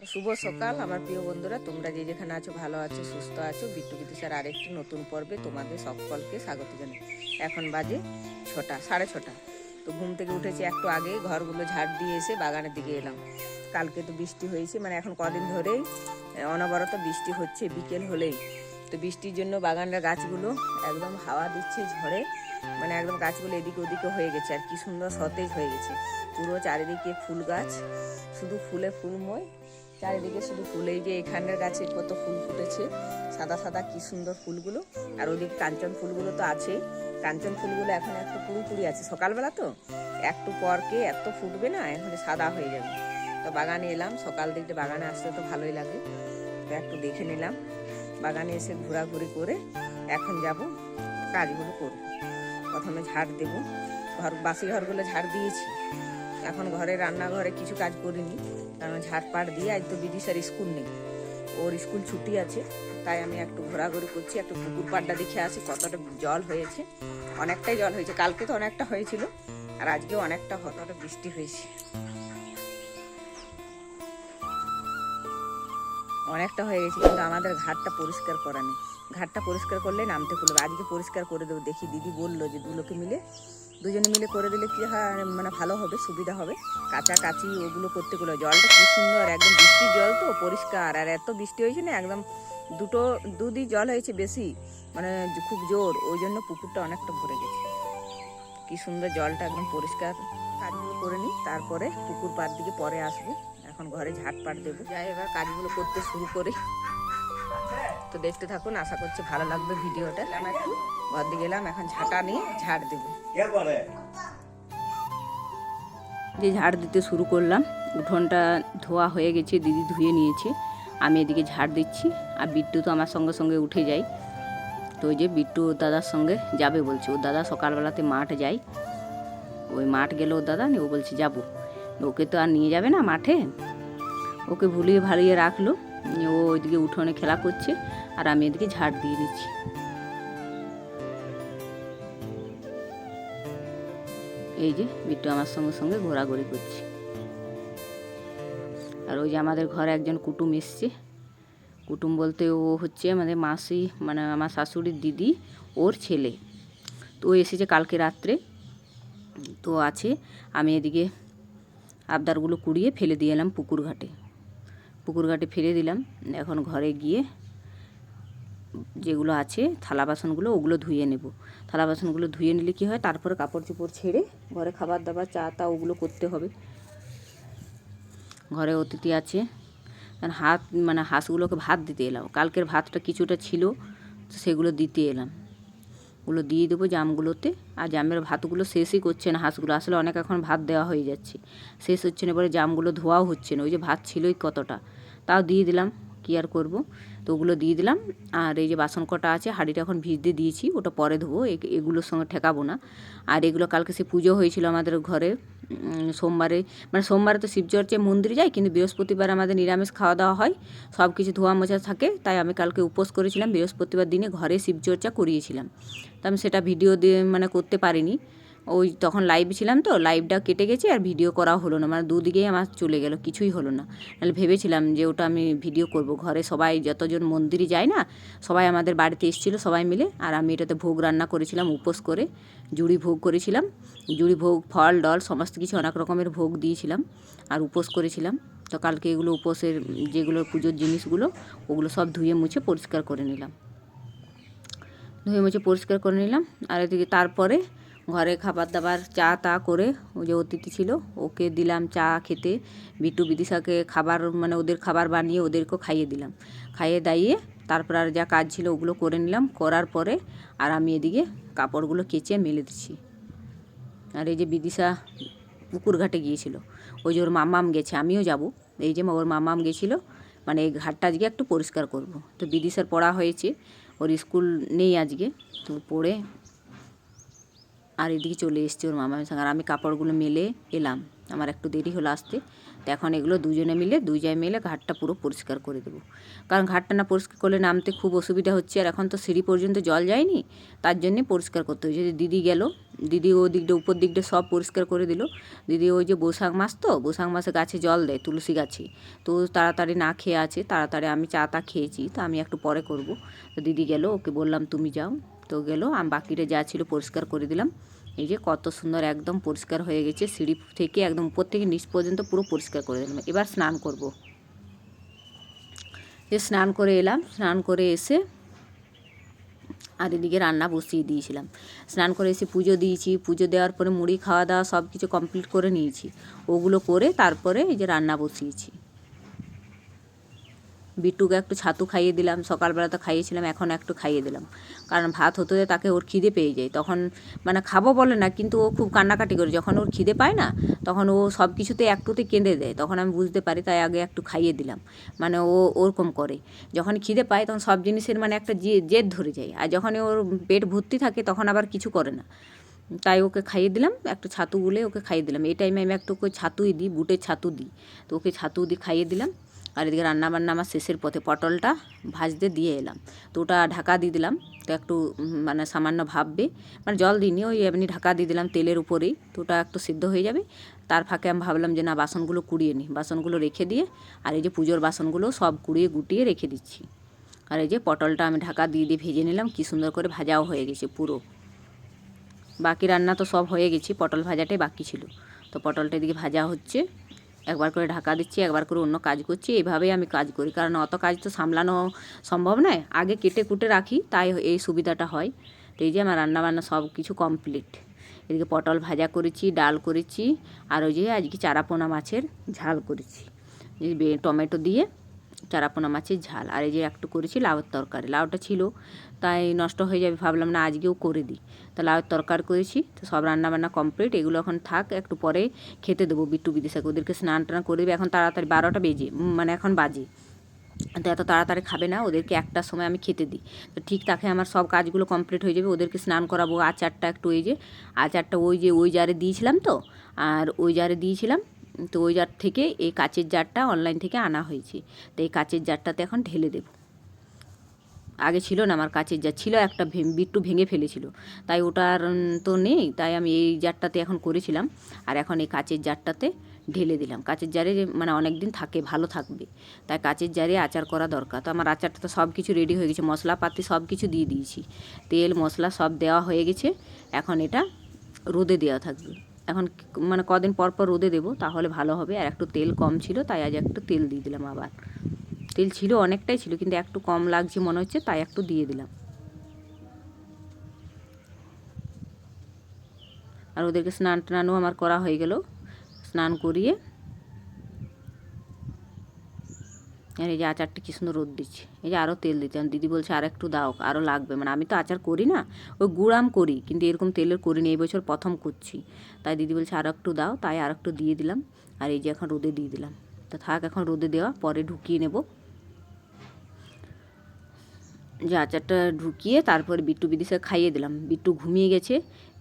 শুভ সকাল আমার প্রিয় বন্ধুরা, তোমরা যে যেখানে আছো ভালো আছো, সুস্থ আছো। বিট্টু বিদিশার আরেকটি নতুন পর্বে তোমাদের সকলকে স্বাগত জানাই। এখন বাজে 6টা, 6:30। তো ঘুম থেকে উঠেছি একটু আগে, ঘরগুলো ঝাড় দিয়ে এসে বাগানের দিকে এলাম। কালকে তো বৃষ্টি হয়েছে, মানে এখন কদিন ধরেই অনবরত বৃষ্টি হচ্ছে বিকেল হলেই। তো বৃষ্টির জন্য বাগানের গাছগুলো একদম হাওয়া দিচ্ছে ঝড়ে, মানে একদম গাছগুলো এদিকে ওদিকে হয়ে গেছে, আর কি সুন্দর সতেজ হয়ে গেছে। পুরো চারিদিকে ফুল গাছ, শুধু ফুলে ফুলময়, চারিদিকে শুধু ফুল। এই যে এখানের গাছে কত ফুল ফুটেছে, সাদা সাদা কি সুন্দর ফুলগুলো। আর ওদিকে কাঞ্চন ফুলগুলো তো আছেই। কাঞ্চন ফুলগুলো এখন একটু পুরোপুরি আছে, সকালবেলা তো একটু পরকে এত ফুটবে না, এখন সাদা হয়ে যাবে। তো বাগানে এলাম, সকাল দিকটা বাগানে আসতে তো ভালোই লাগে। তো একটু দেখে নিলাম, বাগানে এসে ঘোরাঘুরি করে এখন যাব কাজগুলো করব। প্রথমে ঝাড় দেবো, বাসি ঘরগুলো ঝাড় দিয়েছি। এখন ঘরে রান্নাঘরে কিছু কাজ করিনি, কারণ ঝাড়পাট দিয়ে আজ তো বিদিশার স্কুল নেই, ওর স্কুল ছুটি আছে। তাই আমি একটু ঘোরাঘুরি করছি, একটু পুকুর পাড়টা দেখে আসি কতটা জল হয়েছে। অনেকটাই জল হয়েছে, কালকে তো অনেকটা হয়েছিল, আর আজকেও অনেকটা কতটা বৃষ্টি হয়েছে, অনেকটা হয়ে গেছে। কিন্তু আমাদের ঘাটটা পরিষ্কার করা নেই, ঘাটটা পরিষ্কার করলে নামতে খুলবে। আজকে পরিষ্কার করে দেবো, দেখি দিদি বললো যে দুজনে মিলে করে দিলে কি হয়, মানে ভালো হবে, সুবিধা হবে। কাচাকাচি ওগুলো করতে গেলে জলটা কি সুন্দর, একদম বৃষ্টির জল তো পরিষ্কার। আর এত বৃষ্টি হয়েছে না, একদম দুদিন জল হয়েছে বেশি, মানে খুব জোর, ওই জন্য পুকুরটা অনেকটা ভরে গেছে। কি সুন্দর জলটা একদম পরিষ্কার। কাজগুলো করে নিই, তারপরে পুকুর পাড় দিকে পরে আসবো। এখন ঘরে ঝাড়পাট দেবো, যাই এবার কাজগুলো করতে শুরু করি। তো দেখতে থাকুন, আশা করছি ভালো লাগবে ভিডিওটা। আমি একটু ঘর দিয়ে গেলাম, এখন ঝাঁটা নিয়ে ঝাড় দেবো। যে ঝাড় দিতে শুরু করলাম, উঠোনটা ধোয়া হয়ে গেছে, দিদি ধুয়ে নিয়েছে, আমি এদিকে ঝাড় দিচ্ছি। আর বিট্টু তো আমার সঙ্গে সঙ্গে উঠে যায়। তো ওই যে বিট্টু ওর দাদার সঙ্গে যাবে বলছে, ওর দাদা সকালবেলাতে মাঠে যায়, ওই মাঠ গেল ওর দাদা, ও বলছে যাবো। ওকে তো আর নিয়ে যাবে না মাঠে, ওকে ভুলিয়ে ভালিয়ে রাখলো। ও ওইদিকে উঠোনে খেলা করছে, আর আমি এদিকে ঝাড় দিয়ে দিচ্ছি। এই যে বিট্টু আমার সঙ্গে সঙ্গে ঘোরাঘুরি করছে। আর ওই যে আমাদের ঘরে একজন কুটুম এসছে, কুটুম বলতে ও হচ্ছে আমাদের মাসি, মানে আমার শাশুড়ির দিদি, ওর ছেলে। তো ও এসেছে কালকে রাত্রে, তো আছে। আমি এদিকে আবদারগুলো কুড়িয়ে ফেলে দিয়ে এলাম পুকুর ঘাটে ফেলে দিলাম। এখন ঘরে গিয়ে যেগুলো আছে থালা বাসনগুলো, ওগুলো ধুয়ে নেব। থালা বাসনগুলো ধুয়ে নিলে কি হয়, তারপরে কাপড় চোপড় ছেড়ে ঘরে খাবার দাবার চা তা ওগুলো করতে হবে। ঘরে অতিথি আছে, মানে হাঁসগুলোকে ভাত দিতে এলাম। কালকের ভাতটা কিছুটা ছিল, তো সেগুলো দিতে এলাম, ওগুলো দিয়ে দেবো জামগুলোতে। আর জামের ভাতগুলো শেষই করছে না হাঁসগুলো, আসলে অনেক এখন ভাত দেওয়া হয়ে যাচ্ছে, শেষ হচ্ছে না, এবারে জামগুলো ধোয়াও হচ্ছে না। ওই যে ভাত ছিলই কতটা, তাও দিয়ে দিলাম, কী আর করবো। তো ওগুলো দিয়ে দিলাম। আর এই যে বাসন কটা আছে, হাঁড়িটা এখন ভিজতে দিয়েছি, ওটা পরে ধোবো, এগুলোর সঙ্গে ঠেকাবো না। আর এগুলো কালকে সে পুজো হয়েছিল আমাদের ঘরে সোমবারে, মানে সোমবারে তো শিবচর্চায় মন্দিরে যাই, কিন্তু বৃহস্পতিবার আমাদের নিরামিষ খাওয়া দাওয়া হয়, সব কিছু ধোয়া মোছা থাকে। তাই আমি কালকে উপোস করেছিলাম, বৃহস্পতিবার দিনে ঘরে শিবচর্চা করিয়েছিলাম। তো আমি সেটা ভিডিও দিয়ে মানে করতে পারিনি, ওই তখন লাইভ ছিলাম, তো লাইভটা কেটে গেছে, আর ভিডিও করাও হলো না, মানে দুদিকেই আমার চলে গেল, কিছুই হলো না। নাহলে ভেবেছিলাম যে ওটা আমি ভিডিও করব। ঘরে সবাই যতজন মন্দিরে যায় না, সবাই আমাদের বাড়িতে এসেছিলো সবাই মিলে, আর আমি এটাতে ভোগ রান্না করেছিলাম উপোস করে, জুড়ি ভোগ করেছিলাম, জুড়ি ভোগ, ফল ডল সমস্ত কিছু অনেক রকমের ভোগ দিয়েছিলাম, আর উপোস করেছিলাম। তো কালকে এগুলো উপোসের যেগুলো পুজোর জিনিসগুলো, ওগুলো সব ধুয়ে মুছে পরিষ্কার করে নিলাম, আর এদিকে তারপরে ঘরে খাবার দাবার চা তা করে, ওই যে অতিথি ছিল ওকে দিলাম চা খেতে। বিট্টু বিদিশাকে খাবার, মানে ওদের খাবার বানিয়ে ওদেরকেও খাইয়ে দিলাম, খাইয়ে দাইয়ে তারপর আর যা কাজ ছিল ওগুলো করে নিলাম। করার পরে আর আমি এদিকে কাপড়গুলো কেচে মেলে দিচ্ছি। আর এই যে বিদিশা পুকুর ঘাটে গিয়েছিল, ওই যে ওর মামাম গেছে, আমিও যাব। এই যে ওর মামাম গেছিলো, মানে এই ঘাটটা আজকে একটু পরিষ্কার করব। তো বিদিশার পড়া হয়েছে, ওর স্কুল নেই আজকে, তো পড়ে আর এদিকে চলে এসছে ওর মামার সঙ্গে। আর আমি কাপড়গুলো মেলে এলাম, আমার একটু দেরি হলো আসতে। তো এখন এগুলো দুই জায়গায় মিলে ঘাটটা পুরো পরিষ্কার করে দেবো, কারণ ঘাটটা না পরিষ্কার করলে নামতে খুব অসুবিধা হচ্ছে। আর এখন তো সিঁড়ি পর্যন্ত জল যায়নি, তার জন্যে পরিষ্কার করতে হয়েছে। দিদি গেল, দিদি ও দিকটা উপর দিকটা সব পরিষ্কার করে দিল। দিদি ওই যে বৈশাখ মাস, তো বৈশাখ মাসে গাছে জল দেয়, তুলসী গাছে। তো তাড়াতাড়ি না খেয়ে আছে, তাড়াতাড়ি আমি চা টা খেয়েছি, তো আমি একটু পরে করব। তো দিদি গেল, ওকে বললাম তুমি যাও, তো গেল। আমি বাকিটা যা ছিল পরিষ্কার করে দিলাম। এই যে কত সুন্দর একদম পরিষ্কার হয়ে গেছে, সিঁড়ি থেকে একদম উপর থেকে নিচ পর্যন্ত পুরো পরিষ্কার করে দিলাম। এবার স্নান করব। যে স্নান করে এলাম, স্নান করে এসে আর এদিকে রান্না বসিয়ে দিয়েছিলাম। স্নান করে এসে পুজো দিয়েছি, পুজো দেওয়ার পরে মুড়ি খাওয়া দাওয়া সব কিছু কমপ্লিট করে নিয়েছি। ওগুলো করে তারপরে এই যে রান্না বসিয়েছি। বিট্টুকে একটু ছাতু খাইয়ে দিলাম, সকালবেলা তো খাইয়েছিলাম, এখন একটু খাইয়ে দিলাম। কারণ ভাত হতে হতে তাকে ওর খিদে পেয়ে যায়, তখন মানে খাবো বলে না, কিন্তু ও খুব কান্নাকাটি করে। যখন ওর খিদে পায় না, তখন ও সব কিছুতে একটুতে কেঁদে দেয়, তখন আমি বুঝতে পারি, তাই আগে একটু খাইয়ে দিলাম। মানে ও ওরকম করে, যখন খিদে পায় তখন সব জিনিসের মানে একটা জেদ ধরে যায়। আর যখন ওর পেট ভর্তি থাকে তখন আবার কিছু করে না। তাই ওকে খাইয়ে দিলাম, একটু ছাতু গুলে ওকে খাইয়ে দিলাম। এই টাইমে আমি একটু ওকে ছাতুই দিই, বুটের ছাতু দিই, তো ওকে ছাতু দিয়ে খাইয়ে দিলাম। আর এদিকে রান্নাবান্না আমার শেষের পথে, পটলটা ভাজতে দিয়ে এলাম, তো ওটা ঢাকা দিয়ে দিলাম। তো একটু মানে সামান্য ভাববে, মানে জল দিইনি, ওই এমনি ঢাকা দিয়ে দিলাম তেলের উপরেই, তো ওটা একটু সিদ্ধ হয়ে যাবে। তার ফাঁকে আমি ভাবলাম যে না, বাসনগুলো কুড়িয়ে নিই, বাসনগুলো রেখে দিয়ে, আর এই যে পুজোর বাসনগুলো সব কুড়িয়ে গুটিয়ে রেখে দিচ্ছি। আর এই যে পটলটা আমি ঢাকা দিয়ে ভেজে নিলাম, কী সুন্দর করে ভাজাও হয়ে গেছে পুরো। বাকি রান্না তো সব হয়ে গেছি, পটল ভাজাটাই বাকি ছিল। তো পটলটা এদিকে ভাজা হচ্ছে, একবার করে ঢাকা দিচ্ছি, একবার করে অন্য কাজ করছি। এইভাবেই আমি কাজ করি, কারণ অত কাজ তো সামলানো সম্ভব নয়। আগে কেটে কুটে রাখি, তাই এই সুবিধাটা হয়। তো এই যে আমার রান্নাবান্না সব কিছু কমপ্লিট। এদিকে পটল ভাজা করেছি, ডাল করেছি, আর ওই যে আজকে চারাপোনা মাছের ঝাল করেছি, টমেটো দিয়ে চারাপোনা মাছের ঝাল। আর এই যে একটু করেছি লাউয়ের তরকারি, লাউটা ছিল তাই নষ্ট হয়ে যাবে, ভাবলাম না আজকেও করে দিই, তো লাউয়ের তরকারি করেছি। তো সব রান্নাবান্না কমপ্লিট, এগুলো এখন থাক, একটু পরে খেতে দেবো বিট্টু বিদিশাকে, ওদেরকে স্নান টান করে দেবে। এখন তাড়াতাড়ি 12টা বেজে, মানে এখন বাজে, তো এত তাড়াতাড়ি খাবে না, ওদেরকে একটার সময় আমি খেতে দিই। তো ঠিক তাকে আমার সব কাজগুলো কমপ্লিট হয়ে যাবে, ওদেরকে স্নান করাবো। আচারটা একটু, এই যে আচারটা ওই জারে দিয়েছিলাম, তো আর ওই জারে দিয়েছিলাম, তো ওই জার থেকে এই কাচের জারটা অনলাইন থেকে আনা হয়েছে, তো এই কাচের জারটাতে এখন ঢেলে দেব। আগে ছিল না আমার কাচের জার, ছিল একটা, বিট্টু ভেঙে ফেলেছিল, তাই ওটার তো নেই, তাই আমি এই জারটাতে এখন করেছিলাম। আর এখন এই কাচের জারটাতে ঢেলে দিলাম। কাচের জারে মানে অনেক দিন থাকে, ভালো থাকবে, তাই কাচের জারে আচার করা দরকার। তো আমার আচারটা তো সব কিছু রেডি হয়ে গেছে, মশলাপাতি সব কিছু দিয়ে দিয়েছি, তেল মশলা সব দেওয়া হয়ে গেছে। এখন এটা রোদে দেওয়া থাকবে, এখন মানে কদিন পর পর রোদে দেবো, তাহলে ভালো হবে। আর একটু তেল কম ছিল, তাই আজ একটু তেল দিয়ে দিলাম। আবার তেল ছিল, অনেকটাই ছিল, কিন্তু একটু কম লাগছে মনে হচ্ছে, তাই একটু দিয়ে দিলাম। আর ওদেরকে স্নান টানানো আমার করা হয়ে গেল, স্নান করিয়ে। আর এই যে আচারটা কী সুন্দর রোদ দিচ্ছে, এই যে আরও তেল দিতে, দিদি বলছে আর একটু দাও, আরও লাগবে। মানে আমি তো আচার করি না, ওই গুড়াম করি, কিন্তু এরকম তেলের করিনি, এই বছর প্রথম করছি, তাই দিদি বলছে আর একটু দাও, তাই আর একটু দিয়ে দিলাম। আর এই যে এখন রোদে দিয়ে দিলাম, তো থাক এখন রোদে দেওয়া, পরে ঢুকিয়ে নেব। যে আচারটা ঢুকিয়ে তারপরে বিট্টু বিদিশা খাইয়ে দিলাম। বিট্টু ঘুমিয়ে গেছে,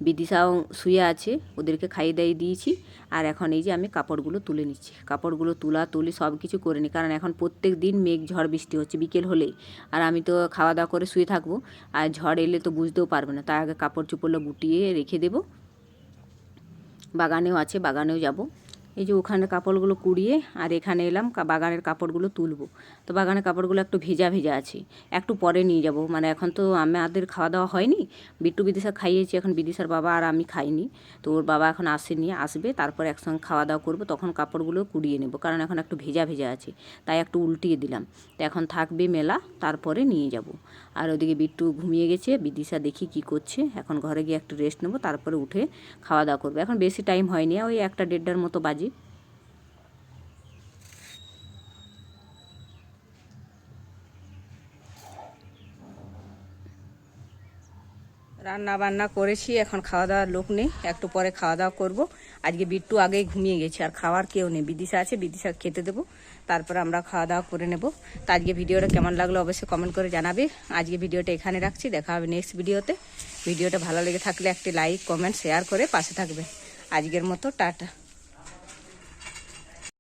বিদিশাও শুয়ে আছে, ওদেরকে খাইয়ে দাইয়ে দিয়েছি। আর এখন এই যে আমি কাপড়গুলো তুলে নিচ্ছি, কাপড়গুলো তুলি সব কিছু করে নিই, কারণ এখন প্রত্যেক দিন মেঘ ঝড় বৃষ্টি হচ্ছে বিকেল হলেই, আর আমি তো খাওয়া দাওয়া করে শুয়ে থাকবো, আর ঝড় এলে তো বুঝতেও পারবে না, তাই আগে কাপড় চোপড়গুলো গুটিয়ে রেখে দেবো। বাগানেও আছে, বাগানেও যাব। এই যে ওখানে কাপড়গুলো কুড়িয়ে আর এখানে এলাম, বাগানের কাপড়গুলো তুলবো। তো বাগানের কাপড়গুলো একটু ভেজা ভেজা আছে, একটু পরে নিয়ে যাব। মানে এখন তো আমাদের খাওয়া দাওয়া হয়নি, বিট্টু বিদিশা খাইয়েছি, এখন বিদিশার বাবা আর আমি খাইনি, তো ওর বাবা এখন আসেনি, আসবে, তারপর একসঙ্গে খাওয়া দাওয়া করবো, তখন কাপড়গুলো কুড়িয়ে নেব, কারণ এখন একটু ভেজা ভেজা আছে, তাই একটু উল্টিয়ে দিলাম। তো এখন থাকবে মেলা, তারপরে নিয়ে যাব। আর ওদিকে বিট্টু ঘুমিয়ে গেছে, বিদিশা দেখি কি করছে, এখন ঘরে গিয়ে একটু রেস্ট নেবো, তারপরে উঠে খাওয়া দাওয়া করবো। এখন বেশি টাইম হয়নি, ওই 1-1:30টার মতো বাজে। রান্না বান্না করেছি, এখন খাওয়া দাওয়ার লোক নেই, একটু পরে খাওয়া দাওয়া করবো। আজকে বিট্টু আগেই ঘুমিয়ে গেছে, আর খাওয়ার কেউ নেই, বিদিশা আছে, বিদিশা খেতে দেবো, তারপরে আমরা খাওয়া দাওয়া করে নেব। তো আজকে ভিডিওটা কেমন লাগলো অবশ্যই কমেন্ট করে জানাবে। আজকে ভিডিওটা এখানে রাখছি, দেখা হবে নেক্সট ভিডিওতে। ভিডিওটা ভালো লেগে থাকলে একটি লাইক কমেন্ট শেয়ার করে পাশে থাকবে। আজকের মতো টাটা।